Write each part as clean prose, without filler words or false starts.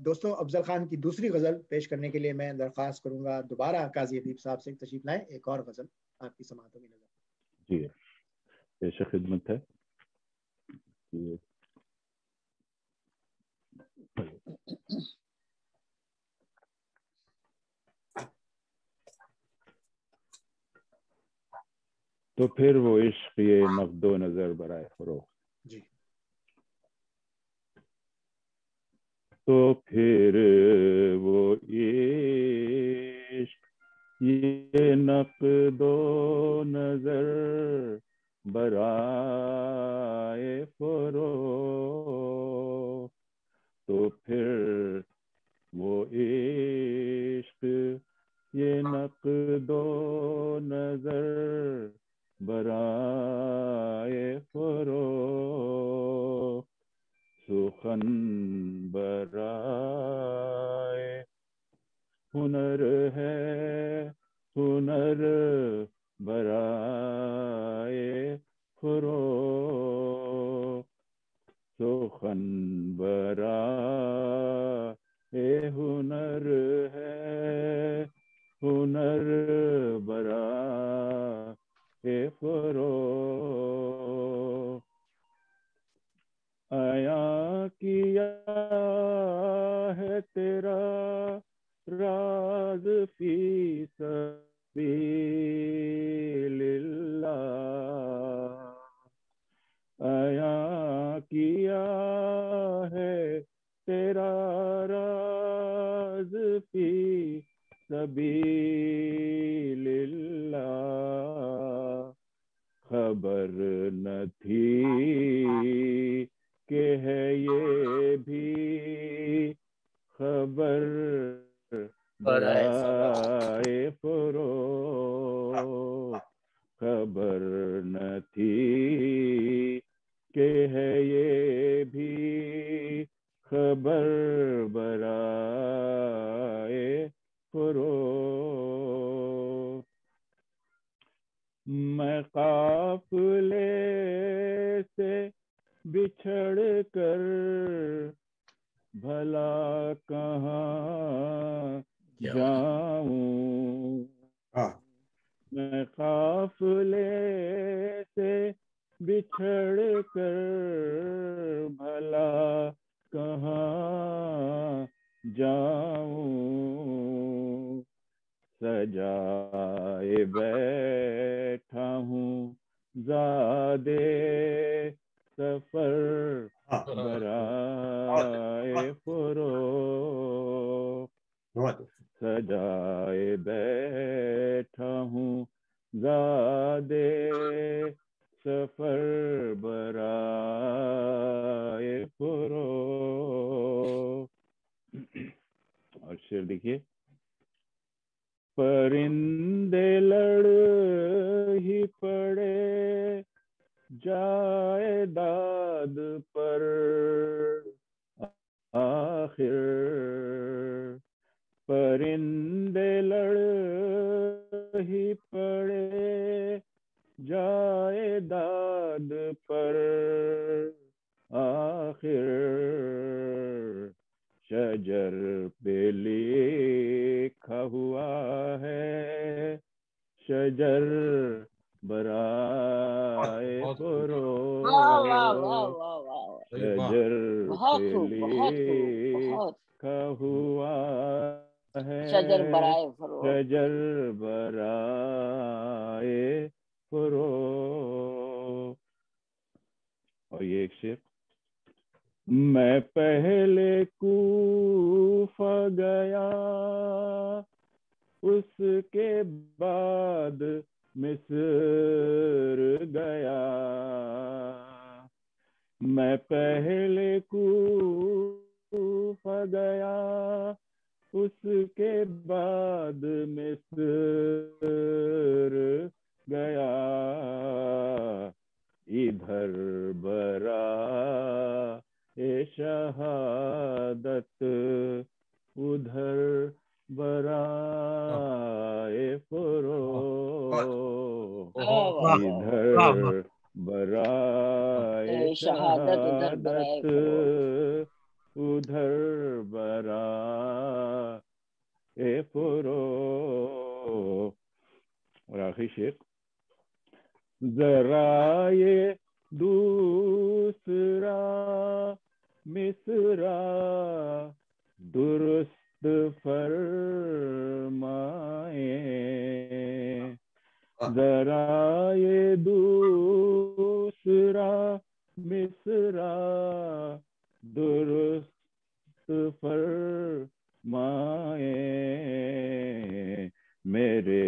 دوستوں افضل خان کی دوسری غزل پیش کرنے کے لیے میں درخواست کروں گا دوبارہ قاضی ادیب صاحب سے تشریف لائیں، ایک اور غزل آپ کی سماعتوں میں نظر. جی پیش خدمت ہے. تو پھر وہ عشق یہ نقد و نظر برائے فروخت. جی. تو پھر وہ عشق یہ نقد و نظر برائے فروخت. تو پھر وہ عشق یہ نقد و نظر برائے فروخت. سخن برائے ہنر ہے، ہنر برائے فروخت. سخن برائے ہنر ہے، ہنر برائے فروخت. عیاں کیا ہے تیرا راز فی سبیل اللہ. عیاں کیا ہے تیرا راز فی سبیل اللہ. خبر نہ تھی کہ ہے یہ بھی خبر برائے فروخت. خبر نہ تھی کہ ہے یہ بھی خبر برائے فروخت. میں قافلے سے بچھڑ کر بھلا کہاں جاؤں. میں قافلے سے بچھڑ کر بھلا کہاں جاؤں. سجائے بیٹھا ہوں زادے سفر برائے فروخت. سجائے بیٹھا ہوں زادے سفر برائے فروخت. اور شعر دیکھیے. پرندے لڑ ہی پڑے جائیداد پر آخر. پرندے لڑ ہی پڑے جائیداد پر آخر. شجر پہ لکھا ہوا ہے شجر برائے فروخت. شجر پہ لکھا ہوا ہے شجر برائے فروخت. اور یہ ایک شعر. میں پہلے کوفہ گیا اس کے بعد مصر گیا. میں پہلے کوفہ گیا اس کے بعد مصر گیا. ادھر برائے شہادت ادھر برائے فروخت. ادھر برائے شہادت ادھر برا اے فرو. اور آخری شعر ذرا یہ دوسرا مصرع درست فرمائے. ذرا یہ دوسرا مصرع درست فرمائے. میرے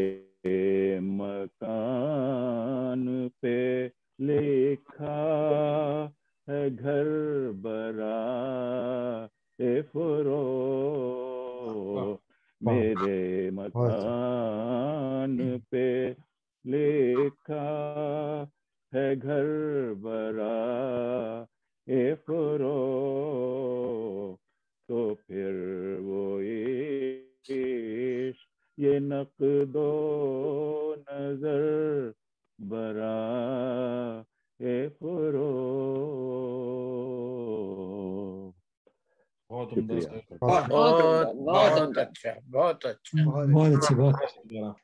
مکان پہ لکھا ہے گھر برا اے فرو. میرے مکان پہ لکھا ہے گھر برا اے فرو. تو پھر وہ عشق یہ نقد و نظر برا اے فرو. بہت عمدہ بہت اچھا بہت اچھی بات.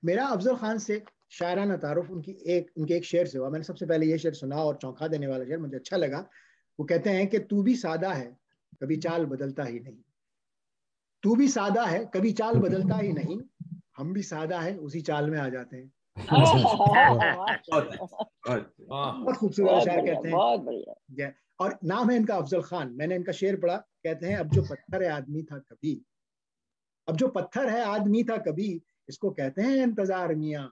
میرا افضل خان سے شاعرانہ تعارف ان کے ایک شعر سے ہوا. میں نے سب سے پہلے یہ شعر سنا اور چونکا دینے والا شعر مجھے اچھا لگا. وہ کہتے ہیں کہ تو بھی سادہ ہے کبھی چال بدلتا ہی نہیں. تو بھی سادہ ہے کبھی چال بدلتا ہی نہیں. ہم بھی سادہ ہے اسی چال میں آ جاتے ہیں. بہت خوبصورت شاعر کہتے ہیں. اور نام ہے ان کا افضل خان. میں نے ان کا شعر پڑھا. کہتے ہیں اب جو پتھر ہے آدمی تھا کبھی. اب جو پتھر ہے آدمی تھا کبھی اس کو کہتے ہیں انتظار میاں.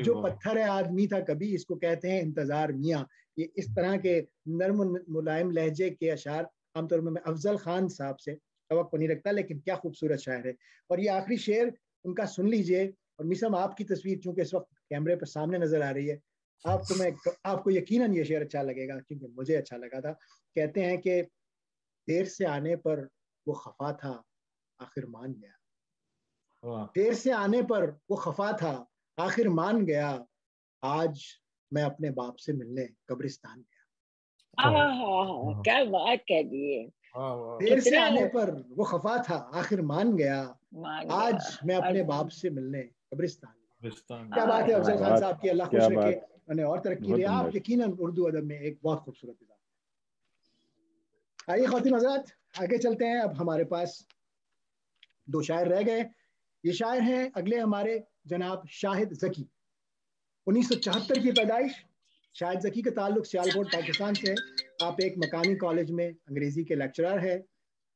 جو پتھر ہے آدمی تھا کبھی اس کو کہتے ہیں انتظار میاں. یہ اس طرح کے نرم ملائم لہجے کے اشعار عام طور میں افضل خان صاحب سے توقع نہیں رکھتا. لیکن کیا خوبصورت شاعر ہے. اور یہ آخری شعر ان کا سن لیجئے. اور میسم آپ کی تصویر چونکہ اس وقت کیمرے پر سامنے نظر آ رہی ہے آپ کو یقیناً یہ شعر اچھا لگے گا کیونکہ مجھے اچھا لگا تھا. کہتے ہیں کہ دیر سے آنے پر وہ خفا تھا آخر مان گیا. دیر سے آنے پر وہ خفا تھا آخر مان گیا. آج میں اپنے باپ سے ملنے قبرستان گیا. کیا بات کہہ دیے. دیر سے آنے پر وہ خفا تھا آخر مان گیا. آج میں اپنے باپ سے ملنے قبرستان گیا. کیا بات ہے افضل خان صاحب کی. اللہ خوش رکھے انہیں اور ترقی دے. آپ یقیناً اردو ادب میں ایک بہت خوبصورت نظام. آئیے خواتین حضرات آگے چلتے ہیں. اب ہمارے پاس 2 شاعر رہ گئے. یہ شاعر ہیں اگلے ہمارے جناب شاہد ذکی. 1974 کی پیدائش. شاہد ذکی کا تعلق سیالکوٹ پاکستان سے ہے. آپ ایک مقامی کالج میں انگریزی کے لیکچرر ہیں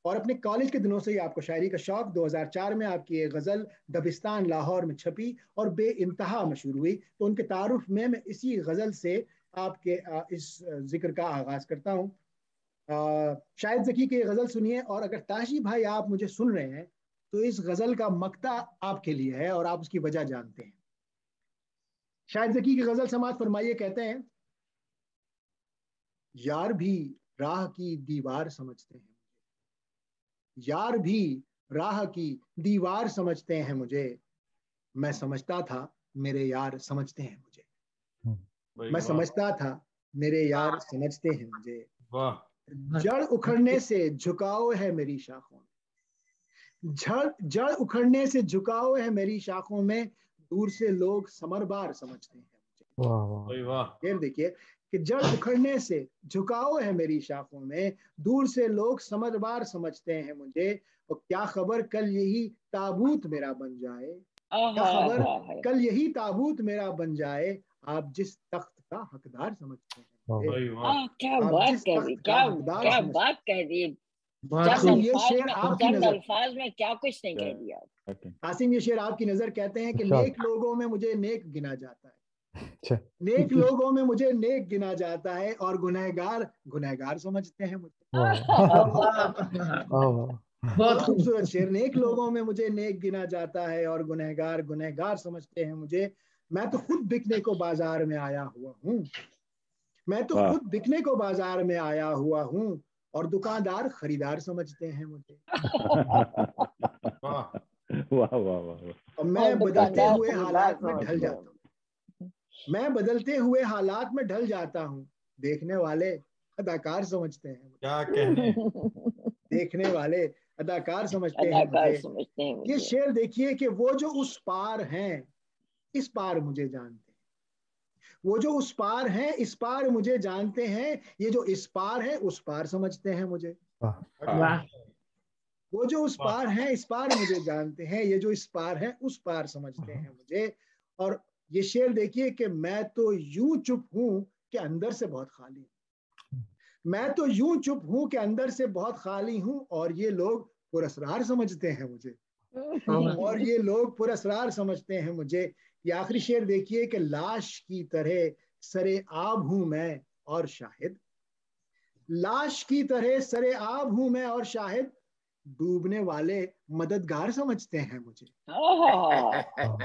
اور اپنے کالج کے دنوں سے ہی آپ کو شاعری کا شوق. 2004 میں آپ کی ایک غزل دبستان لاہور میں چھپی اور بے انتہا مشہور ہوئی. تو ان کے تعارف میں اسی غزل سے آپ کے اس ذکر کا آغاز کرتا ہوں. شاہد ذکی کی غزل سنیے. اور اگر تاشی بھائی آپ مجھے سن رہے ہیں تو اس غزل کا مقطع آپ کے لیے ہے اور آپ اس کی وجہ جانتے ہیں. شاہد ذکی کی غزل سماعت فرمائیے. کہتے ہیں یار بھی راہ کی دیوار سمجھتے ہیں. یار بھی راہ کی دیوار سمجھتے ہیں مجھے. میں سمجھتا تھا میرے یار سمجھتے ہیں مجھے. میں سمجھتا تھا میرے یار سمجھتے ہیں مجھے. جڑ اکھڑنے سے جھکاؤ ہے میری شاخوں میں. جڑ اکھڑنے سے جھکاؤ ہے میری شاخوں میں. دور سے لوگ سمربار سمجھتے ہیں مجھے. یہ دیکھیے کہ جڑ اکھڑنے سے جھکاؤ ہے میری شاخوں میں. دور سے لوگ سمربار سمجھتے ہیں مجھے. اور کیا خبر کل یہی تابوت میرا بن جائے. کیا خبر کل یہی تابوت میرا بن جائے. آپ جس تخت کا حقدار سمجھتے ہیں. کیا بات کہہ دی. کیا بات کہہ دی. چند الفاظ میں کیا کچھ نہیں کہہ دیا. قاسم یہ شعر آپ کی نظر. کہتے ہیں کہ نیک لوگوں میں مجھے نیک گنا جاتا ہے. نیک لوگوں میں مجھے نیک گنا جاتا ہے اور گنہگار سمجھتے ہیں مجھے. بہت خوبصورت شعر. نیک لوگوں میں مجھے نیک گنا جاتا ہے اور گنہگار سمجھتے ہیں مجھے. میں تو خود بکنے کو بازار میں آیا ہوا ہوں. میں تو خود بکنے کو بازار میں آیا ہوا ہوں اور دکاندار خریدار سمجھتے ہیں مجھے. اور میں بدلتے ہوئے حالات میں ڈھل جاتا ہوں. میں بدلتے ہوئے حالات میں ڈھل جاتا ہوں. دیکھنے والے اداکار سمجھتے ہیں، کیا کہنے، دیکھنے والے اداکار سمجھتے ہیں مجھے۔ سمجھتے ہیں یہ شعر دیکھیے کہ وہ جو اس پار ہیں اس پار مجھے جانتے ہیں، وہ جو اس پار ہیں اس پار مجھے جانتے ہیں، یہ جو اس پار ہے اس پار سمجھتے ہیں مجھے، وہ جو اس پار ہیں اس پار مجھے جانتے ہیں، یہ جو اس پار ہے اس پار سمجھتے ہیں مجھے۔ اور یہ شعر دیکھیے کہ میں تو یوں چپ ہوں کہ اندر سے بہت خالی ہوں، میں تو یوں چپ ہوں کہ اندر سے بہت خالی ہوں، اور یہ لوگ پراسرار سمجھتے ہیں مجھے، اور یہ لوگ پراسرار سمجھتے ہیں مجھے۔ یہ آخری شعر دیکھیے کہ لاش کی طرح سرے آب ہوں میں اور شاہد، لاش کی طرح سرے آب ہوں میں اور شاہد، ڈوبنے والے مددگار سمجھتے ہیں مجھے،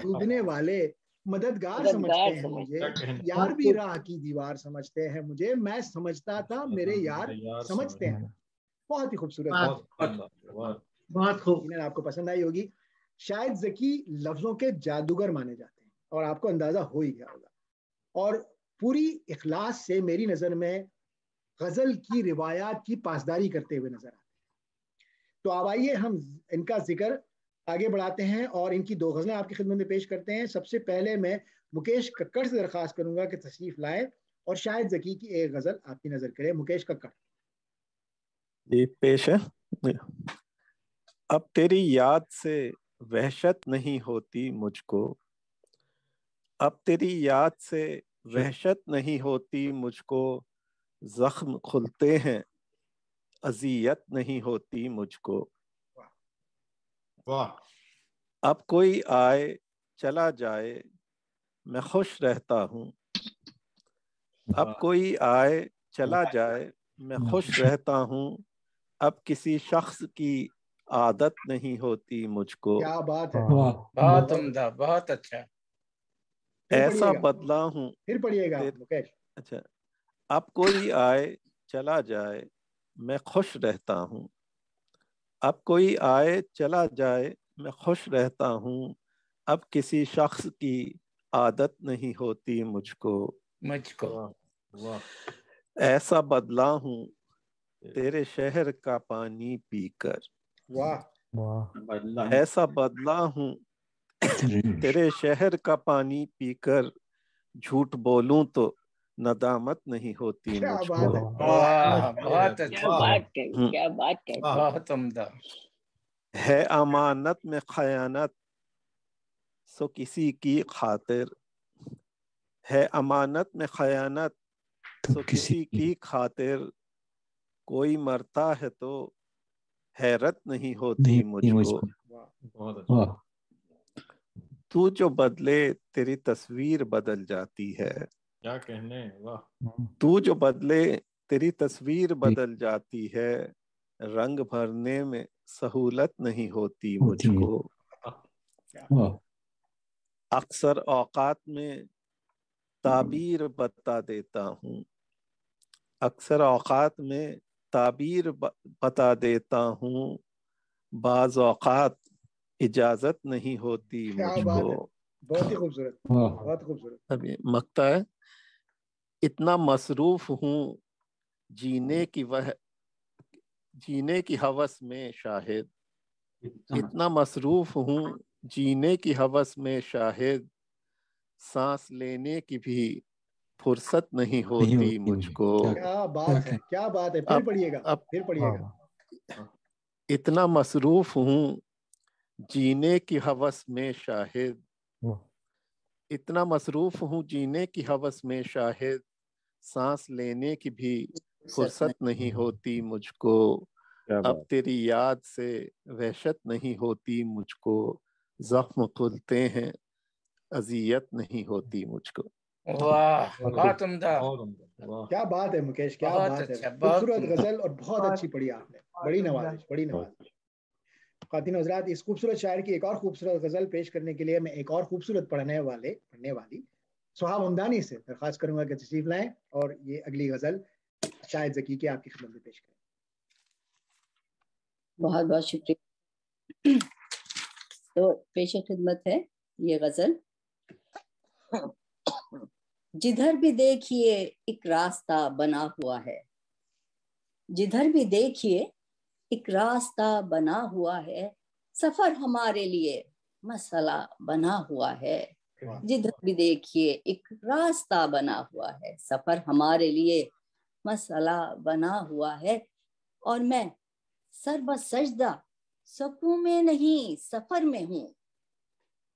ڈوبنے والے مددگار سمجھتے ہیں مجھے، یار بھی راہ کی دیوار سمجھتے ہیں مجھے، میں سمجھتا تھا میرے یار سمجھتے ہیں۔ بہت ہی خوبصورت، بہت خوب، آپ کو پسند آئی ہوگی۔ شاید ذکی لفظوں کے جادوگر مانے جاتے ہیں اور آپ کو اندازہ ہو ہی گیا ہوگا، اور پوری اخلاص سے میری نظر میں غزل کی روایات کی پاسداری کرتے ہوئے نظر آتے ہیں۔ تو اب آئیے ہم ان کا ذکر آگے بڑھاتے ہیں اور ان کی دو غزلیں آپ کی خدمت میں پیش کرتے ہیں۔ سب سے پہلے میں مکیش ککڑ سے درخواست کروں گا کہ تشریف لائیں اور شاہد ذکی کی ایک غزل آپ کی نظر کرے۔ مکیش ککڑ جی پیش ہے۔ اب تیری یاد سے وحشت نہیں ہوتی مجھ کو، اب تیری یاد سے وحشت نہیں ہوتی مجھ کو، زخم کھلتے ہیں اذیت نہیں ہوتی مجھ کو، اب کوئی آئے چلا جائے میں خوش رہتا ہوں، اب کوئی آئے چلا جائے میں خوش رہتا ہوں، اب کسی شخص کی عادت نہیں ہوتی مجھ کو، کیا بات ہے، بہت عمدہ، بہت اچھا۔ ایسا بدلا ہوں، پھر پڑھیے گا مکیش۔ اچھا، اب کوئی آئے چلا جائے میں خوش رہتا ہوں، اب کوئی آئے چلا جائے میں خوش رہتا ہوں، اب کسی شخص کی عادت نہیں ہوتی مجھ کو، مجھ کو ایسا بدلا ہوں تیرے شہر کا پانی پی کر، ایسا بدلا ہوں تیرے شہر کا پانی پی کر، جھوٹ بولوں تو ندامت نہیں ہوتی کیا مجھ بات ہے، کو، بہت کیا اچھا، بات کہی، کیا بات کہی۔ بہت عمدہ۔ ہے امانت میں خیانت سو کسی کی خاطر، ہے امانت میں خیانت سو کسی کی خاطر، کوئی مرتا ہے تو حیرت نہیں ہوتی مجھ کو، تو جو بدلے تیری تصویر بدل جاتی ہے، کیا کہنے، واہ، تو جو بدلے تیری تصویر بدل جاتی ہے، رنگ بھرنے میں سہولت نہیں ہوتی مجھ کو، اکثر اوقات میں تعبیر بتا دیتا ہوں، اکثر اوقات میں تعبیر بتا دیتا ہوں، بعض اوقات اجازت نہیں ہوتی کیا مجھ بات ہے، کو۔ بہت ہی خوبصورت، بہت خوبصورت۔ ابھی مقطع ہے، اتنا مصروف ہوں جینے کی ہوس میں شاہد، اتنا مصروف ہوں جینے کی ہوس میں شاہد، سانس لینے کی بھی فرصت نہیں ہوتی مجھ کو، کیا بات ہے، کیا بات ہے، پھر پڑھیے گا، پھر پڑھیے گا۔ اتنا مصروف ہوں جینے کی ہوس میں شاہد، اتنا مصروف ہوں جینے کی ہوس میں شاہد، سانس لینے کی بھی فرصت نہیں ہوتی مجھ کو، اب تیری یاد سے وحشت نہیں ہوتی مجھ کو، زخم کھلتے ہیں اذیت نہیں ہوتی مجھ کو۔ واہ، بہت عمدہ، کیا بات ہے مکیش، کیا بہت بات ہے، اچھا، بہت خوبصورت عمدہ۔ غزل اور بہت اچھی پڑھی آپ نے، بڑی نوازش، بڑی نوازش۔ خواتین و حضرات، اس خوبصورت شاعر کی ایک اور خوبصورت غزل پیش کرنے کے لیے میں ایک اور خوبصورت پڑھنے والی سہاب ہمدانی سے درخواست کروں گا کہ تشریف لائیں اور یہ اگلی غزل شاہد ذکی کے آپ کی خدمت میں پیش کریں۔ بہت بہت شکریہ۔ تو پیش خدمت ہے یہ غزل۔ جدھر بھی دیکھیے ایک راستہ بنا ہوا ہے، जिधर भी देखिए एक रास्ता बना हुआ है, सफर हमारे लिए मसला बना हुआ है। जिधर भी देखिए एक रास्ता बना हुआ है, सफर हमारे लिए मसला बना हुआ है। और मैं सर्वसजदा सुकून में नहीं सफर में हूँ,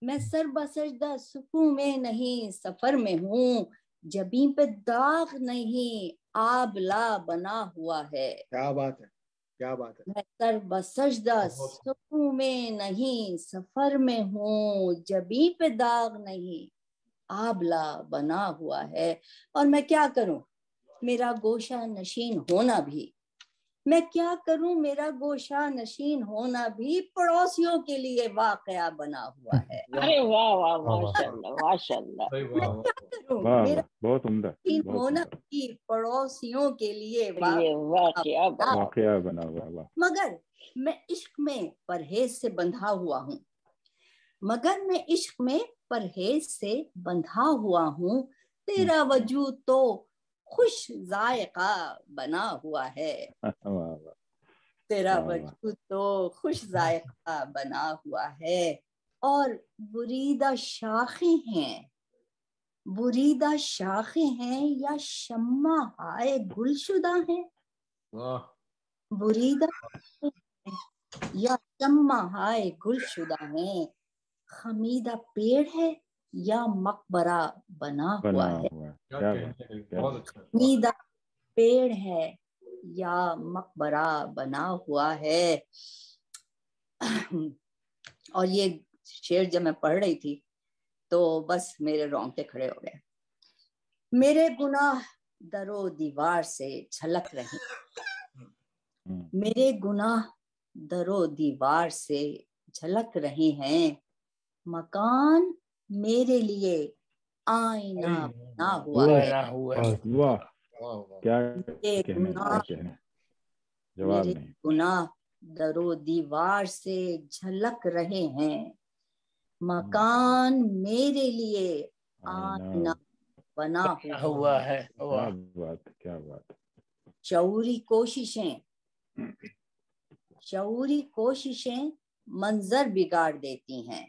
मैं सर्वसजदा सुकून में नहीं सफर में हूँ, जबीं पे दाग नहीं आबला बना हुआ है। क्या बात है, क्या बात है। मैं सर्वसजदा सुकून में नहीं सफर में हूँ, जबीं पे दाग नहीं आबला बना हुआ है। और मैं क्या करूं, मेरा गोशा नशीन होना भी, मैं क्या करूं, मेरा गोशा नशीन होना भी पड़ोसियों के लिए वाकया बना हुआ है। अरे वाह वाह माशाल्लाह माशाल्लाह। भाई मैं वाह क्या करूं, वाह मेरा वाह, बहुत उम्दा, नशीन बहुत होना उम्दा। भी पड़ोसियों के लिए ये वाकया बना वाकया बना हुआ, वाह। मगर मैं इश्क में परहेज से बंधा हुआ हूँ, मगर मैं इश्क में परहेज से बंधा हुआ हूँ, तेरा वजूद तो खुश जायका बना हुआ है। वाह वाह, तेरा वाह, वाह। वजूद तो खुश जायका बना हुआ है। और बुरीदा शाखें हैं, बुरीदा शाखें हैं या शम्मा हाय गुलशुदा है, वाह। बुरीदा या शम्मा हाय गुलशुदा है, खमीदा पेड़ है या मकबरा बना हुआ बना है। हुआ, क्या क्या कहने बात, लगे, क्या बहुत बात। अच्छा। वाह। खमीदा पेड़ है या मकबरा बना हुआ है। और ये शेर जब मैं पढ़ रही थी तो बस मेरे रोंगटे खड़े हो गए। मेरे गुनाह दरो दीवार से झलक रहे, मेरे गुनाह दरो दीवार से झलक रहे हैं, मकान मेरे लिए आईना बना हुआ है। बना हुआ है। वाह, वाह वाह। क्या मेरे कहने, क्या गुनाह, कहने, जवाब मेरे नहीं। गुनाह दरो दीवार से झलक रहे हैं, मकान मेरे लिए आईना आईना बना बना हुआ। हुआ है। क्या वाह। बात, क्या बात। शऊरी कोशिशें, शऊरी कोशिशें मंजर बिगाड़ देती हैं,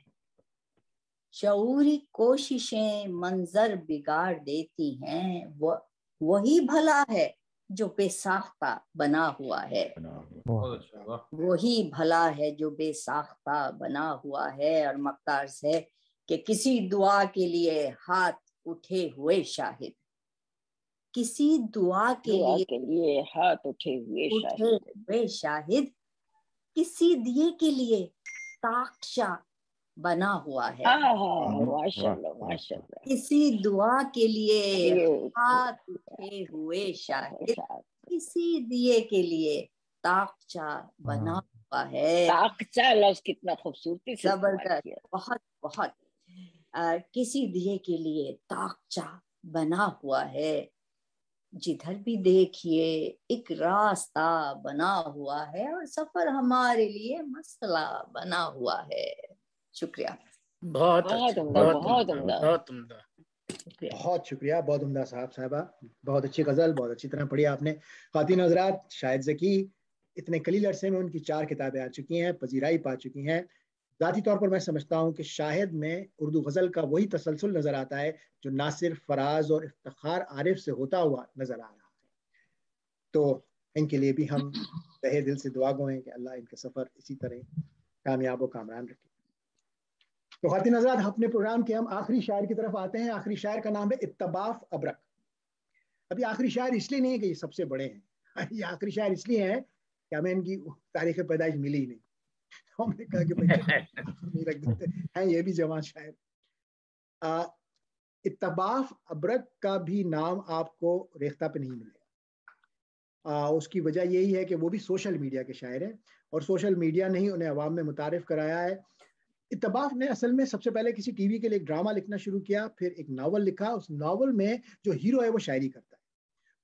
शऊरी कोशिशें मंजर बिगाड़ देती हैं, वही भला है जो बेसाख्ता बना हुआ है, बना हुआ, बहुत अच्छा। वाह। वही भला है जो बेसाख्ता बना हुआ है। और मक्तार से कि किसी दुआ के लिए हाथ उठे हुए शाहिद, किसी दुआ के लिए हाथ उठे हुए शाहिद, हुए शाहिद, किसी दिए के लिए ताक्शा बना हुआ है। माशाल्लाह माशाल्लाह। किसी दुआ के लिए ये हाथ उठे हुए शाहिद, किसी दिए के लिए ताक्शा बना हुआ है। ताकचा लफ्ज कितना खूबसूरती से इस्तेमाल जबरदस्त, किया। बहुत बहुत। किसी दिए के लिए ताकचा बना हुआ है, जिधर भी देखिए एक रास्ता बना हुआ है, और सफर हमारे लिए मसला बना हुआ है। शुक्रिया। बहुत बहुत अच्छा, उम्दा, बहुत बहुत उम्दा, उम्दा। बहुत उम्दा। शुक्रिया। बहुत शुक्रिया, बहुत उम्दा साहब साहबा, बहुत अच्छी गजल, बहुत अच्छी तरह पढ़ी आपने। खातिन हजरात, शाहिद ज़की इतने कलील अरसे में उनकी 4 किताबें आ चुकी हैं, पजीराई पा चुकी हैं। ज़ाती तौर पर मैं समझता हूँ कि शाहिद में उर्दू गज़ल का वही तसलसल नज़र आता है जो नासिर, फराज और इफ्तिखार आरिफ से होता हुआ नज़र आ रहा है। तो इनके लिए भी हम तहे दिल से दुआ गो हैं कि अल्लाह इनका सफ़र इसी तरह कामयाब व कामरान रखे। तो खातिन हज़रात, अपने प्रोग्राम के हम आखिरी शायर की तरफ आते हैं। आखिरी शायर का नाम है इत्तबाफ अबरक। अभी आखिरी शायर इसलिए नहीं है कि ये सबसे बड़े हैं, ये आखिरी शायर इसलिए हैं कि हमें इनकी तारीख पैदाइश मिली ही नहीं। हमने कहा कि भाई नहीं रख देते हैं, ये भी जवान शायर। इत्तबाफ अबरक का भी नाम आपको रेख्ता पे नहीं मिलेगा। उसकी वजह यही है कि वो भी सोशल मीडिया के शायर हैं, और सोशल मीडिया ने ही उन्हें अवाम में मुतारिफ कराया है। इत्तबाफ ने असल में सबसे पहले किसी टीवी के लिए एक ड्रामा लिखना शुरू किया, फिर एक नावल लिखा। उस नावल में जो हीरो है वो शायरी करता है।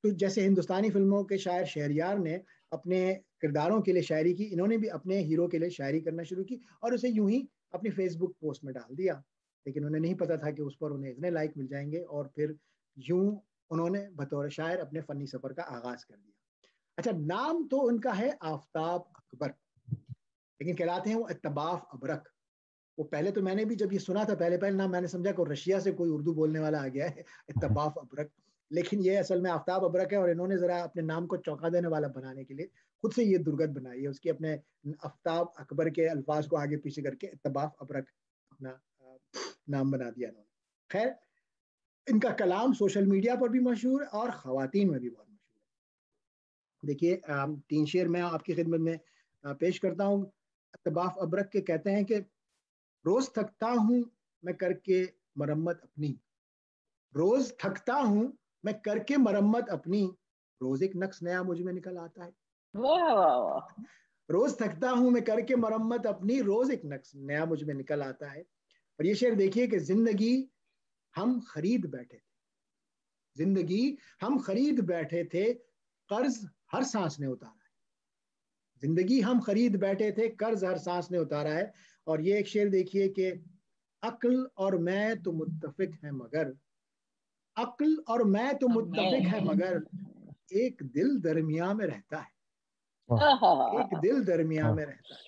तो जैसे हिंदुस्तानी फिल्मों के शायर शहरयार ने अपने किरदारों के लिए शायरी की, इन्होंने भी अपने हीरो के लिए शायरी करना शुरू की और उसे यूं ही अपनी फेसबुक पोस्ट में डाल दिया। लेकिन उन्हें नहीं पता था कि उस पर उन्हें इतने लाइक मिल जाएंगे, और फिर यूं उन्होंने बतौर शायर अपने फनी सफर का आगाज कर दिया। अच्छा, नाम तो उनका है आफताब अकबर, लेकिन कहलाते हैं वो इत्तबाफ अबरक। वो पहले तो मैंने भी जब ये सुना था पहले नाम मैंने समझा कि रशिया से कोई उर्दू बोलने वाला आ गया है, इत्तबाफ अबरक, लेकिन ये असल में आफताब अबरक है। और इन्होंने जरा अपने नाम को चौंका देने वाला बनाने के लिए खुद से ये दुर्गत बनाई है, उसकी अपने आफताब अकबर के अल्फाज को आगे पीछे करके इत्तबाफ अबरक अपना नाम बना दिया इन्होंने। खैर, इनका कलाम सोशल मीडिया पर भी मशहूर और ख़वातीन में भी बहुत मशहूर है। देखिए 3 शेर मैं आपकी खिदमत में पेश करता हूँ। इत्तबाफ अबरक के कहते हैं कि रोज थकता हूँ मैं करके मरम्मत अपनी, रोज थकता हूँ मैं करके मरम्मत अपनी, रोज एक नक्श नया मुझ में निकल आता है। वाह वाह वाह। रोज थकता हूँ मैं करके मरम्मत अपनी, रोज एक नक्श नया मुझ में निकल आता है। और ये शेर देखिए कि जिंदगी हम खरीद बैठे थे, जिंदगी हम खरीद बैठे थे, कर्ज हर सांस ने उतारा है। जिंदगी हम खरीद बैठे थे, कर्ज हर सांस ने उतारा है। और ये एक शेर देखिए कि अक्ल और मैं तो मुत्तफिक हैं मगर, अक्ल और मैं तो मुत्तफिक है मगर, एक दिल दरमिया में रहता है, एक दिल दरमिया में रहता है।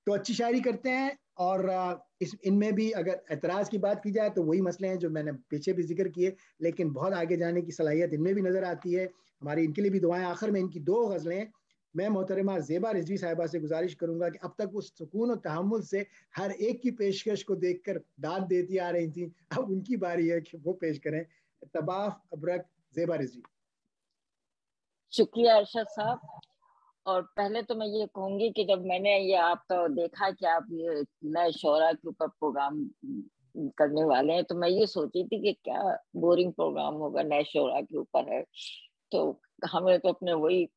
तो अच्छी शायरी करते हैं। और इनमें भी अगर एतराज की बात की जाए तो वही मसले हैं जो मैंने पीछे भी जिक्र किए, लेकिन बहुत आगे जाने की सलाहियत इनमें भी नजर आती है। हमारी इनके लिए भी दुआएं। आखिर में इनकी 2 गज़लें मैं मोहतरमा ज़ेबा रिजवी साहिबा से गुजारिश करूंगा कि अब तक उस सुकून और तहम्मुल से हर एक की पेशकश को देखकर दाद देती आ रही थी, अब उनकी बारी है कि वो पेश करें। इत्तबाफ अबरक, ज़ेबा रिजवी। शुक्रिया अरशद साहब। और पहले तो मैं ये कहूंगी कि जब मैंने ये आपका देखा कि आप ये नए शोरा के ऊपर प्रोग्राम करने वाले हैं, तो मैं ये सोची थी कि क्या बोरिंग प्रोग्राम होगा, नए शोरा के ऊपर है। तो हमें तो अपने वही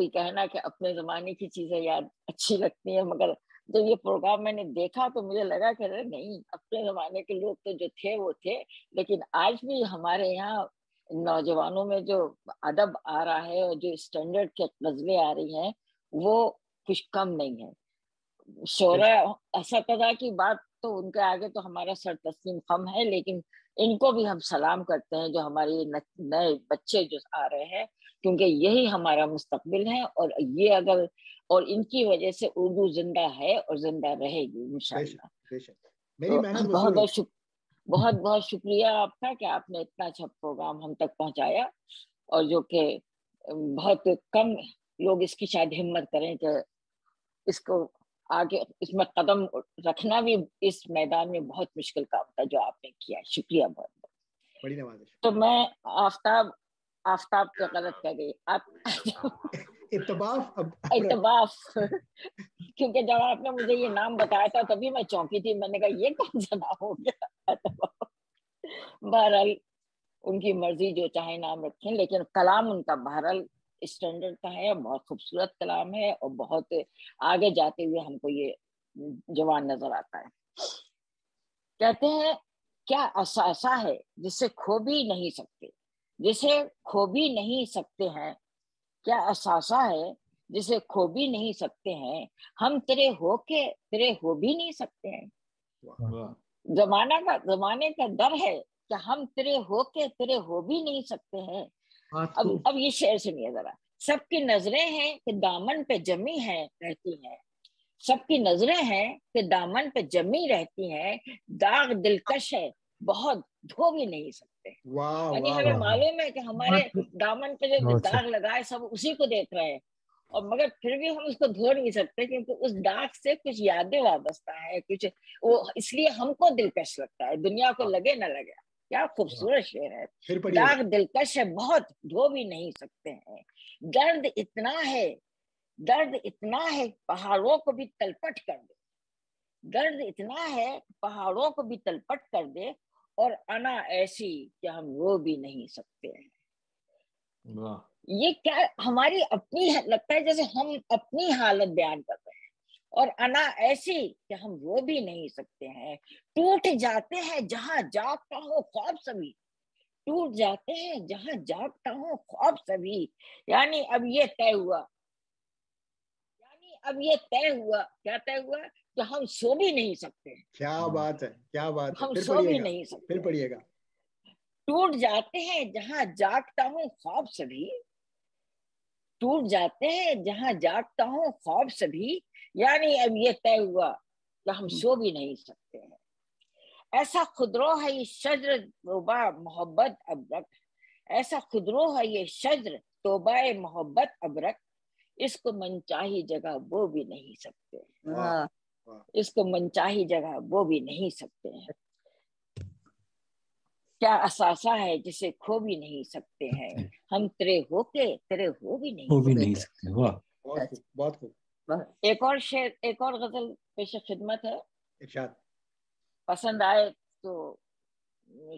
कहना कि अपने जमाने की चीजें याद अच्छी लगती है, मगर जब ये प्रोग्राम मैंने देखा तो मुझे लगा कि अरे नहीं, अपने जमाने के लोग तो जो थे वो थे, लेकिन आज भी हमारे यहाँ नौजवानों में जो अदब आ रहा है और जो स्टैंडर्ड के गजलें आ रही हैं वो कुछ कम नहीं है। शोरा असतदा की बात तो उनके आगे तो हमारा सर तस्लीम खम है, लेकिन इनको भी हम सलाम करते हैं जो हमारे नए बच्चे जो आ रहे हैं, क्योंकि यही हमारा मुस्तकबिल है। और ये अगर और इनकी वजह से उर्दू जिंदा है और जिंदा रहेगी इंशाअल्लाह। मेरी मेहनत बहुत बहुत शुक्रिया आपका कि आपने इतना अच्छा प्रोग्राम हम तक पहुंचाया, और जो कि बहुत कम लोग इसकी शायद हिम्मत करें कि इसको आगे इसमें कदम रखना भी इस मैदान में बहुत मुश्किल काम था जो आपने किया। शुक्रिया बहुत बहुत। बड़ी नवाज़िश। तो मैं आफताब तो गलत कर गई, इत्तबाफ क्योंकि जब आपने मुझे ये नाम बताया था तभी मैं चौंकी थी, मैंने कहा ये कौन सा नाम हो गया। बहरहाल उनकी मर्जी, जो चाहे नाम रखें, लेकिन कलाम उनका बहरहाल स्टैंडर्ड का है, बहुत खूबसूरत कलाम है और बहुत आगे जाते हुए हमको ये जवान नजर आता है। कहते हैं क्या असासा है जिसे खो भी नहीं सकते, जिसे खो भी नहीं सकते हैं, क्या असासा है जिसे खो भी नहीं सकते हैं, हम तेरे हो के तेरे हो भी नहीं सकते हैं। जमाने का डर है कि हम तेरे हो के तेरे हो भी नहीं सकते हैं। अब ये शेर सुनिए जरा। सबकी नजरें हैं कि दामन पे जमी है रहती हैं, सबकी नजरें हैं कि दामन पे जमी रहती हैं, दाग दिलकश है बहुत धो भी नहीं सकते। यानी हमें मालूम है कि हमारे दामन पे जो दाग लगाए सब उसी को देख रहे हैं, और मगर फिर भी हम उसको धो नहीं सकते क्योंकि उस दाग से कुछ यादें वाबस्ता है, कुछ वो इसलिए हमको दिलकश लगता है, दुनिया को लगे ना लगे। क्या खूबसूरत शेर है। दाग दिलकश है बहुत धो भी नहीं सकते हैं, दर्द इतना है पहाड़ों को भी तलपट कर दे, दर्द इतना है पहाड़ों को भी तलपट कर दे, और अना ऐसी कि हम रो भी नहीं सकते हैं। ये क्या हमारी अपनी लगता है जैसे हम अपनी हालत बयान कर रहे हैं, और अना ऐसी कि हम रो भी नहीं सकते हैं। टूट जाते हैं जहां जागता हो ख्वाब सभी, टूट जाते हैं जहां जागता हो ख्वाब सभी। यानी अब ये तय हुआ, क्या तय हुआ कि हम सो भी नहीं सकते। क्या बात है, क्या बात है। हम सो भी नहीं सकते। फिर पढ़िएगा। टूट जाते हैं जहां जागता हूँ ख्वाब सभी, टूट जाते हैं जहां जागता हूँ ख्वाब से भी, यानी अब ये तय हुआ कि हम सो भी नहीं सकते हैं। ऐसा खुदरो है ये शज्र तोबा मोहब्बत अबरक, ऐसा खुदरो है ये शज्र तोबा मोहब्बत अबरक, इसको मनचाही जगह वो भी नहीं सकते, इसको मनचाही जगह वो भी नहीं सकते हैं। क्या असासा है जिसे खो भी नहीं सकते हैं, हम तेरे होके तेरे हो भी नहीं सकते। वाह, बहुत खूब। एक और शेर, एक और गजल पेश खिदमत है, इरशाद। पसंद आए तो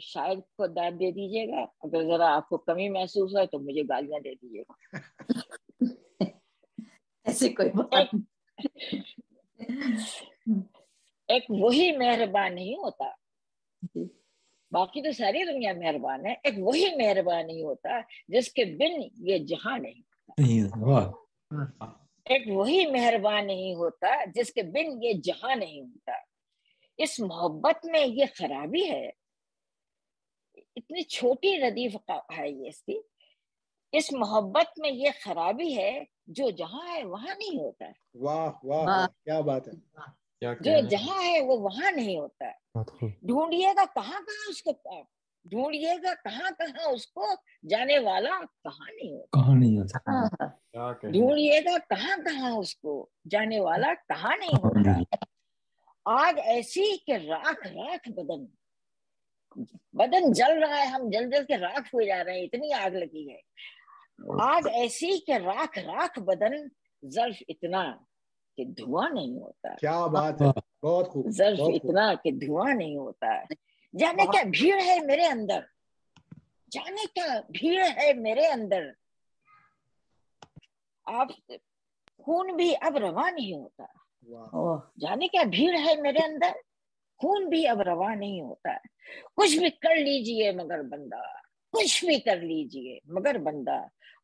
शायद को दाद दे दीजिएगा, अगर जरा आपको कमी महसूस है तो मुझे गालियां दे दीजिएगा। ऐसी कोई बात एक वही मेहरबान नहीं होता, बाकी तो सारी दुनिया मेहरबान है, एक वही मेहरबान नहीं होता जिसके बिन ये जहां नहीं होता। एक वही मेहरबान नहीं होता जिसके बिन ये जहां नहीं होता। इस मोहब्बत में ये खराबी है, इतनी छोटी रदीफ है ये इसकी, इस मोहब्बत में ये खराबी है जो जहां है वहां नहीं होता। वाह वाह वाह, क्या बात है। जो जहां है वो वहां नहीं होता। ढूंढिएगा कहाँ कहाँ उसको, ढूंढिएगा कहाँ कहाँ उसको, जाने वाला कहाँ नहीं होता। ढूंढिएगा कहाँ कहाँ उसको, जाने वाला कहाँ नहीं होता। आग ऐसी कि राख राख बदन, बदन जल रहा है, हम जल जल के राख हो जा रहे हैं, इतनी आग लगी है। आग ऐसी कि राख राख बदन, ज़र्फ इतना कि धुआं नहीं होता। क्या बात है, बहुत खूब। ज़र्फ इतना कि धुआं नहीं होता। जाने क्या भीड़ है मेरे अंदर, जाने क्या भीड़ है मेरे अंदर, आप खून भी अब रवा नहीं होता। जाने क्या भीड़ है मेरे अंदर, खून भी अब रवा नहीं होता। कुछ भी कर लीजिए मगर बंदा, कुछ भी कर लीजिए मगर बंदा,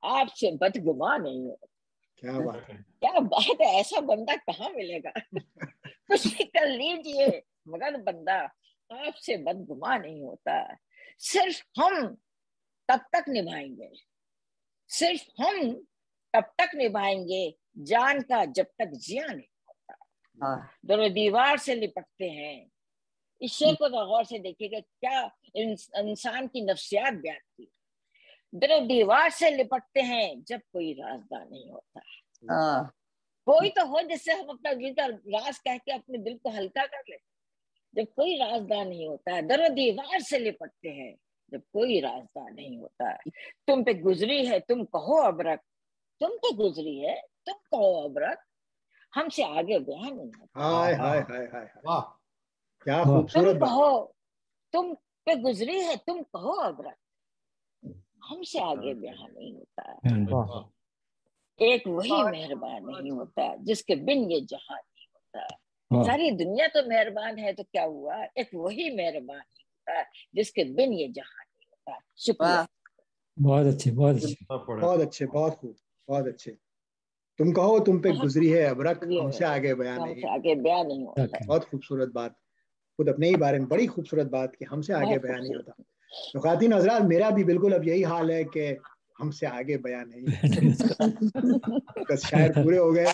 आपसे बदगुमा नहीं होता। क्या बात है, क्या बात है, ऐसा बंदा कहाँ मिलेगा। कुछ भी कर लीजिए मगर बंदा, आपसे बदगुमा नहीं होता। सिर्फ हम तब तक निभाएंगे, सिर्फ हम तब तक निभाएंगे, जान का जब तक जिया नहीं होता। दोनों दीवार से लिपटते हैं, इस शेर को तो गौर से देखिएगा, क्या इंसान की नफ्सियात बयान की। दोनों दीवार से लिपटते हैं जब कोई राजदार नहीं होता। कोई तो हो जिससे हम अपना दिल का राज कह के अपने दिल को हल्का कर ले, जब कोई राजदार नहीं होता है। दोनों दीवार से लिपटते हैं जब कोई राजदार नहीं होता। तुम पे गुजरी है तुम कहो अबरक, तुम पे गुजरी है तुम कहो अबरक, हमसे आगे बयान नहीं होता। हाय हाय हाय हाय, वाह, क्या खूबसूरत तुम बात। कहो, तुम पे गुजरी है तुम कहो अबरक, हमसे आगे बयान नहीं होता। एक वही मेहरबान नहीं होता जिसके बिन ये जहां नहीं होता। सारी दुनिया तो मेहरबान है तो क्या हुआ, एक वही मेहरबान नहीं होता जिसके बिन ये जहां नहीं होता। शुक्रिया। बहुत अच्छे, बहुत अच्छे, बहुत अच्छे, बहुत खूब, बहुत अच्छे। तुम कहो तुम पे गुजरी है अबरक, हमसे आगे बयान नहीं, हमसे आगे बयान नहीं होता। बहुत खूबसूरत बात, खुद अपने ही बारे में बड़ी खूबसूरत बात कि हमसे आगे बयान नहीं होता। तो खातिन हज़रात, मेरा भी बिल्कुल अब यही हाल है कि हमसे आगे बयान नहीं। बस शायर पूरे हो गए,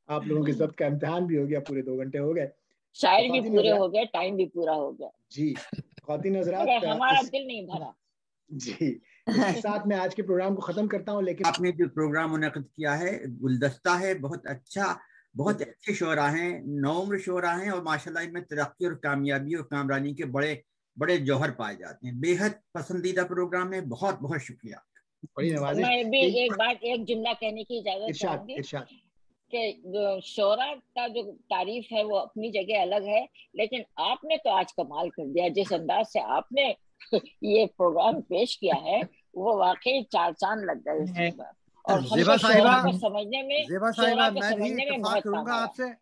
आप लोगों के ज़ब्त का इम्तिहान भी हो गया, पूरे 2 घंटे हो गए, शायर भी पूरे हो गए, टाइम भी पूरा हो गया जी। खातिन हज़रात, मगर हमारा दिल नहीं भरा जी। इसके साथ मैं आज के प्रोग्राम को खत्म करता हूँ, लेकिन आपने जो प्रोग्राम मुनक़िद किया है गुलदस्ता है, बहुत अच्छा, बहुत अच्छे शोरा हैं, नौम्र शोरा हैं और माशाल्लाह इनमें तरक्की और कामयाबी और कामरानी के बड़े बड़े जौहर पाए जाते हैं। बेहद पसंदीदा प्रोग्राम है, बहुत बहुत शुक्रिया। बड़ी नवाजिश। मैं भी एक बात, एक जुमला कहने की इजाजत चाहूंगी कि शोरा का जो तारीफ है वो अपनी जगह अलग है, लेकिन आपने तो आज कमाल कर दिया। जिस अंदाज से आपने ये प्रोग्राम पेश किया है वो वाकई 4 चांद लग गए। और ज़ेबा साहिबा, समझने में, ज़ेबा साहिबा, मैं भी इत्तेफाक करूंगा आपसे,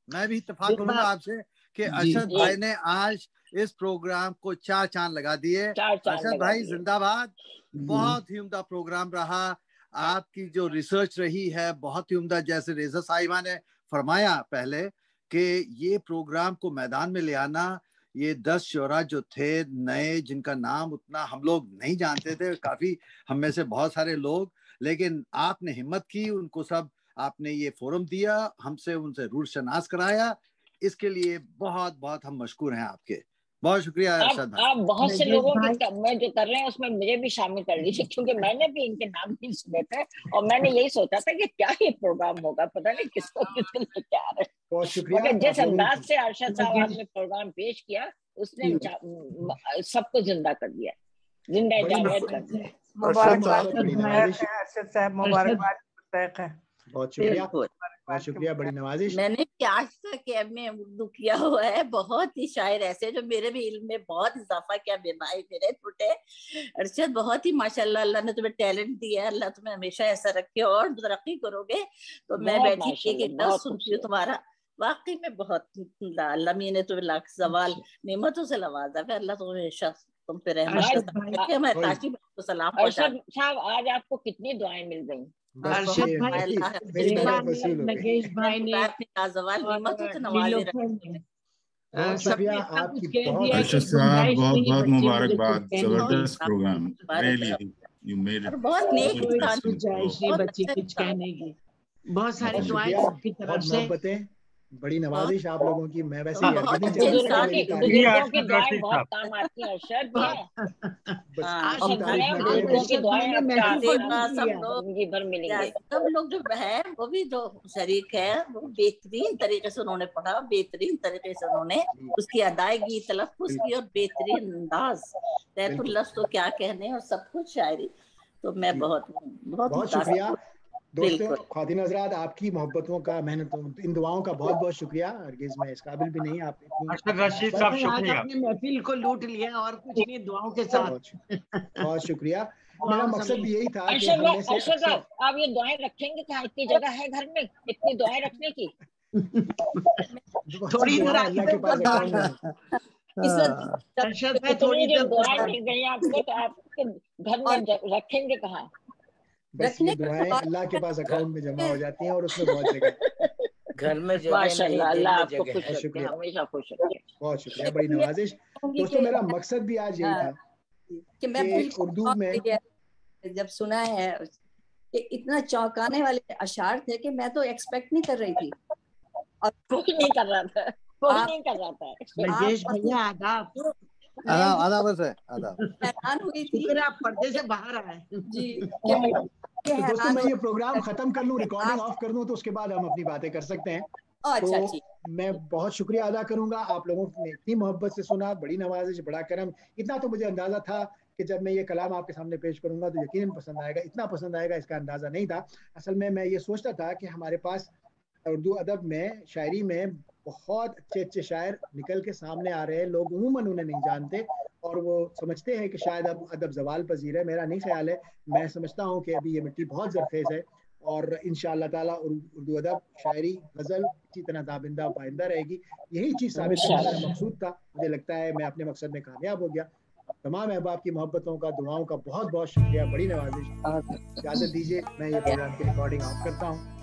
मैं भी इत्तेफाक करूंगा आपसे कि अरशद भाई ने आज इस प्रोग्राम को 4 चांद लगा दिए। अरशद भाई जिंदाबाद, बहुत ही उम्दा प्रोग्राम रहा। आपकी जो रिसर्च रही है बहुत ही उम्दा, जैसे रेज़ा साहिबा ने फरमाया पहले कि ये प्रोग्राम को मैदान में ले आना, ये 10 शोरा जो थे नए, जिनका नाम उतना हम लोग नहीं जानते थे, काफ़ी हम में से बहुत सारे लोग, लेकिन आपने हिम्मत की, उनको सब आपने ये फोरम दिया, हमसे उनसे रूल शनास कराया, इसके लिए बहुत बहुत हम मशकूर हैं आपके। बहुत शुक्रिया अरशद भाई। आप बहुत से लोगों के में जो कर रहे हैं उसमें मुझे भी शामिल कर लीजिए, क्योंकि मैंने भी इनके नाम नहीं सुने थे और मैंने यही सोचा था कि क्या ये प्रोग्राम होगा, पता नहीं किसको किसको लेके आ रहे हैं। बहुत शुक्रिया। जिस अंदाज से अरशद साहब आपने प्रोग्राम पेश किया उसने सबको जिंदा कर दिया, जिंदा जावेद कर दिया। अरशद साहब मुबारकबाद। बहुत शुक्रिया, बहुत शुक्रिया, बड़ी नवाजिश। मैंने आज तक में उर्दू किया हुआ है, बहुत ही शायर ऐसे जो मेरे भी इल्म में बहुत इजाफा किया, बेमाई मेरे टूटे। अरशद बहुत ही माशाल्लाह, अल्लाह ने तुम्हें टैलेंट दिया है, अल्लाह तुम्हें हमेशा ऐसा रखे और तरक्की करोगे। तो मैं बैठी एक लफ्ज़ सुनती हूँ तुम्हारा, वाकई में बहुत अल्लाह ने तुम्हें लाख सवाल नेमतों से नवाजा है, अल्लाह तुम्हें हमेशा तुम पे रहमत रखे। मैं ताशी को सलाम पहुंचा। साहब आज आपको कितनी दुआएं मिल गई? अरशद भाई, नगेश भाई ने अरशद साहब बहुत बहुत मुबारकबाद, जबरदस्त programme, really you made it. बहुत नेक बच्ची कुछ कहने की, बहुत सारी दुआएं सबकी तरफ से, बड़ी नवाजिश आप लोगों की। मैं वैसे बुजुर्गों की दुआएं बहुत काम आती हैं अरशद। सब लोग जो है वो भी जो शरीक है वो बेहतरीन तरीके से उन्होंने पढ़ा, बेहतरीन तरीके से उन्होंने उसकी अदायगी तलफ्फुज़ की और बेहतरीन अंदाज, तैतुल लफ्ज़ तो क्या कहने और सब कुछ शायरी। तो मैं बहुत शुक्रिया दोस्तों, ख़वातीन हज़रात, आपकी मोहब्बतों का, मेहनतों, इन दुआओं का बहुत बहुत शुक्रिया। हरगिज़ मैं इस काबिल भी नहीं, आप रशीद साहब शुक्रिया, आपने महफिल को लूट लिया और कुछ नहीं, दुआओं के साथ बहुत शुक्रिया। मेरा मकसद भी यही था कि आप ये दुआएं रखेंगे कहाँ? इतनी जगह है घर में इतनी दुआएं रखने की? थोड़ी अल्लाह के पास थोड़ी दुआएं मिल गई आपको, तो आप घर में रखेंगे कहाँ? बस ये दुआएं अल्लाह के पास अकाउंट में जमा हो जाती हैं और उसमें बहुत जगह घर में माशाअल्लाह, अल्लाह आपको खुश रखे, हमेशा खुश रखे। बहुत शुक्रिया, बड़ी नवाजिश। दोस्तों मेरा मकसद भी आज यही था कि मैं उर्दू में जब सुना है कि इतना चौंकाने वाले अशार थे कि मैं तो एक्सपेक्ट नहीं कर रही थी और कोई नहीं कर रहा था, कोई नहीं कर रहा था। नगेश भैया आदाब, आदाब है, आदाब। हैरान हुई थी, आप पर्दे से बाहर आए जी। दोस्तों मैं ये प्रोग्राम खत्म कर लूं, रिकॉर्डिंग ऑफ कर दूं, तो उसके बाद हम अपनी बातें कर सकते हैं। तो मैं बहुत शुक्रिया अदा करूंगा, आप लोगों ने इतनी मोहब्बत से सुना, बड़ी नवाजिश, बड़ा करम। इतना तो मुझे अंदाजा था कि जब मैं ये कलाम आपके सामने पेश करूंगा तो यकीनन पसंद आएगा, इतना पसंद आएगा इसका अंदाजा नहीं था। असल में मैं ये सोचता था कि हमारे पास उर्दू अदब में, शायरी में बहुत अच्छे अच्छे शायर निकल के सामने आ रहे हैं, लोग उन्हें नहीं जानते और वो समझते हैं कि शायद अब अदब ज़वाल पजीर है। मेरा नहीं ख्याल है, मैं समझता हूँ कि अभी ये मिट्टी बहुत ज़रखेज़ है और इंशाअल्लाह ताला उर्दू अदब, शायरी, गज़ल इसी तरह दाबिंदा पाइंदा रहेगी। यही चीज़ साबित करना मेरा मकसूद था। मुझे लगता है मैं अपने मकसद में कामयाब हो गया। तमाम अहबाब की मोहब्बतों का, दुआओं का बहुत बहुत शुक्रिया, बड़ी नवाजिश। इजाज़त दीजिए, मैं ये प्रोग्राम की रिकॉर्डिंग ऑफ करता हूँ।